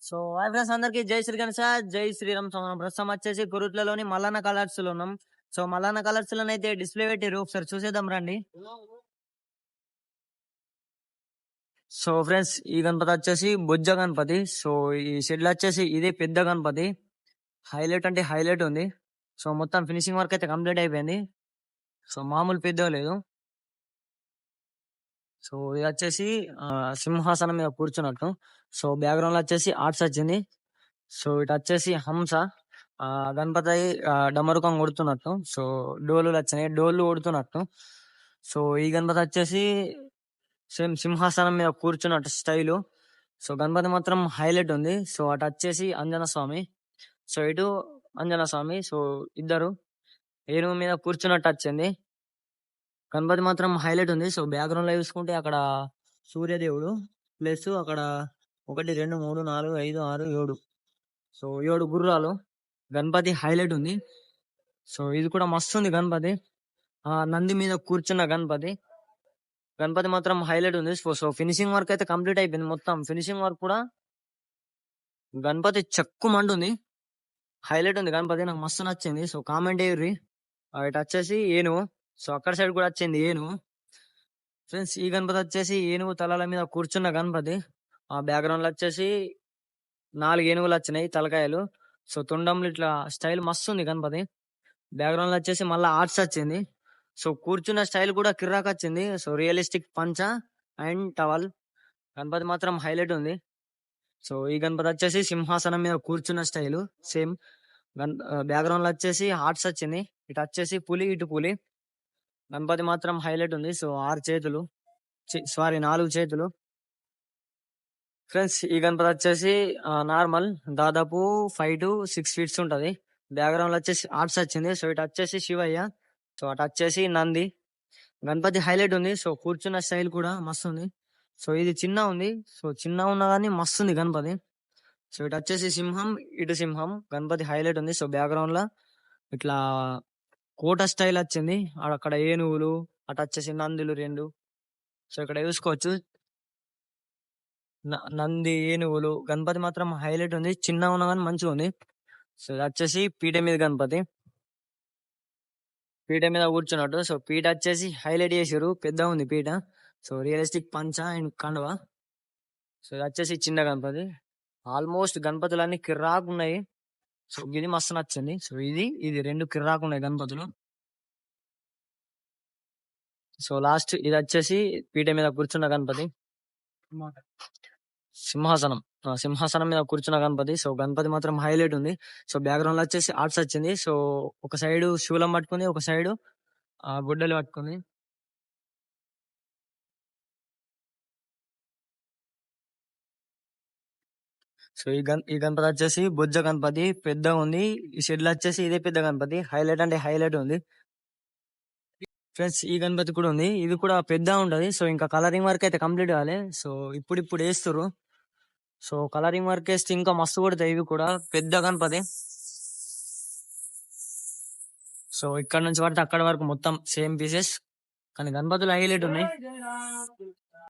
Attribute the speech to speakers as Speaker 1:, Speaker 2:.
Speaker 1: So hi friends అందరికి జై శ్రీ గణేశ జై శ్రీరామ్. సో మనం ప్రస్తుతం వచ్చేసి కురుట్లలోని మల్లన్న కలర్స్ లో ఉన్నాం. సో మల్లన్న కలర్స్ లో అయితే డిస్ప్లే పెట్టిరు, ఒకసారి చూసేద్దాం రండి. సో ఫ్రెండ్స్ ఈ గణపతి వచ్చేసి బొజ్జ గణపతి. సో ఈ షెడ్లు వచ్చేసి ఇదే పెద్ద గణపతి, హైలైట్ అంటే హైలైట్ ఉంది. సో మొత్తం ఫినిషింగ్ వర్క్ అయితే కంప్లీట్ అయిపోయింది. సో మామూలు పెద్ద లేదు. సో ఇది వచ్చేసి సింహాసనం మీద కూర్చున్నట్టు. సో బ్యాక్గ్రౌండ్ లో వచ్చేసి ఆర్ట్స్ వచ్చింది. సో ఇటు వచ్చేసి హంస, గణపతి డమరుకం కొడుతున్నట్టు. సో డోలు వచ్చినాయి, డోలు కొడుతున్నట్టు. సో ఈ గణపతి వచ్చేసి సేమ్ సింహాసనం మీద కూర్చున్నట్టు స్టైలు. సో గణపతి మాత్రం హైలైట్ ఉంది. సో అటు వచ్చేసి అంజన స్వామి, సో ఇటు అంజన స్వామి. సో ఇద్దరు ఏనుగు మీద కూర్చున్నట్టు వచ్చింది. గణపతి మాత్రం హైలైట్ ఉంది. సో బ్యాక్గ్రౌండ్ లో చూసుకుంటే అక్కడ సూర్యదేవుడు ప్లస్ అక్కడ 1 2 3 4 5 6 7, సో 7 గుర్రాలు. గణపతి హైలైట్ ఉంది. సో ఇది కూడా మస్తు ఉంది గణపతి. నంది మీద కూర్చున్న గణపతి. గణపతి మాత్రం హైలైట్ ఉంది. సో ఫినిషింగ్ వర్క్ అయితే కంప్లీట్ అయిపోయింది. మొత్తం ఫినిషింగ్ వర్క్ కూడా గణపతి చెక్కు మంటుంది. హైలైట్ ఉంది గణపతి, నాకు మస్తు నచ్చింది. సో కామెంట్ అయ్యి ఇటు వచ్చేసి ఏనుగు. సో అక్కడ సైడ్ కూడా వచ్చింది ఏనుగు. ఫ్రెండ్స్ ఈ గణపతి వచ్చేసి ఏనుగు తలల మీద కూర్చున్న గణపతి. ఆ బ్యాక్గ్రౌండ్ లో వచ్చేసి 4 ఏనుగులు వచ్చినాయి తలకాయలు. సో తొండంలో ఇట్లా స్టైల్ మస్తు ఉంది గణపతి. బ్యాక్గ్రౌండ్ లో వచ్చేసి మళ్ళీ ఆర్ట్స్ వచ్చింది. సో కూర్చున్న స్టైల్ కూడా కిర్రాక్ వచ్చింది. సో రియలిస్టిక్ పంచ అండ్ టవల్. గణపతి మాత్రం హైలైట్ ఉంది. సో ఈ గణపతి వచ్చేసి సింహాసనం మీద కూర్చున్న స్టైల్ సేమ్. బ్యాక్గ్రౌండ్ లో వచ్చేసి హార్ట్స్ వచ్చింది. ఇటు వచ్చేసి పులి, ఇటు పులి. గణపతి మాత్రం హైలైట్ ఉంది. సో 6 చేతులు, సారీ 4 చేతులు. ఫ్రెండ్స్ ఈ గణపతి వచ్చేసి నార్మల్ దాదాపు 5 to 6 ఫీట్స్ ఉంటది. బ్యాక్గ్రౌండ్ లో వచ్చేసి ఆర్ట్స్ వచ్చింది. సో ఇటు వచ్చేసి శివయ్య, సో అటు వచ్చేసి నంది. గణపతి హైలైట్ ఉంది. సో కూర్చున్న స్టైల్ కూడా మస్తు ఉంది. సో ఇది చిన్న ఉంది. సో చిన్న ఉన్నా కానీ మస్తు ఉంది గణపతి. సో ఇటు వచ్చేసి సింహం, ఇటు సింహం. గణపతి హైలైట్ ఉంది. సో బ్యాక్గ్రౌండ్ లో ఇట్లా కోట స్టైల్ వచ్చింది. అక్కడ ఏనుగులు, అటు వచ్చేసి నందులు 2. సో ఇక్కడ చూసుకోవచ్చు నంది, ఏనుగులు. గణపతి మాత్రం హైలైట్ ఉంది. చిన్న ఉన్నా కానీ మంచిగా ఉంది. సో ఇది వచ్చేసి పీఠ మీద గణపతి, పీఠ మీద కూర్చున్నట్టు. సో పీఠ వచ్చేసి హైలైట్ చేసారు, పెద్ద ఉంది పీఠ. సో రియలిస్టిక్ పంచ అండ్ కండువ. సో ఇది వచ్చేసి చిన్న గణపతి. ఆల్మోస్ట్ గణపతులన్నీ కిర్రాకు ఉన్నాయి. సో ఇది మస్తు నచ్చింది. సో ఇది 2 కిర్రాకు ఉన్నాయి గణపతులు. సో లాస్ట్ ఇది వచ్చేసి పీఠ మీద కూర్చున్న గణపతి, సింహాసనం. సింహాసనం మీద కూర్చున్న గణపతి. సో గణపతి మాత్రం హైలైట్ ఉంది. సో బ్యాక్గ్రౌండ్ లో వచ్చేసి ఆర్ట్స్ వచ్చింది. సో ఒక సైడ్ శూలం పట్టుకుంది, ఒక సైడ్ గుడ్డలు పట్టుకుంది. సో ఈ గణపతి వచ్చేసి బొజ్జ గణపతి, పెద్ద ఉంది. ఈ షెడ్లు వచ్చేసి ఇదే పెద్ద గణపతి, హైలైట్ అంటే హైలైట్ ఉంది. ఫ్రెండ్స్ ఈ గణపతి కూడా ఉంది, ఇది కూడా పెద్ద ఉంటది. సో ఇంకా కలరింగ్ వర్క్ అయితే కంప్లీట్ కాలే. సో ఇప్పుడు వేస్తారు. సో కలరింగ్ వర్క్ వేస్తే ఇంకా మస్తు కొడతాయి. ఇవి కూడా పెద్ద గణపతి. సో ఇక్కడ నుంచి పడితే అక్కడ వరకు మొత్తం సేమ్ పీసెస్, కానీ గణపతులు హైలైట్ ఉన్నాయి.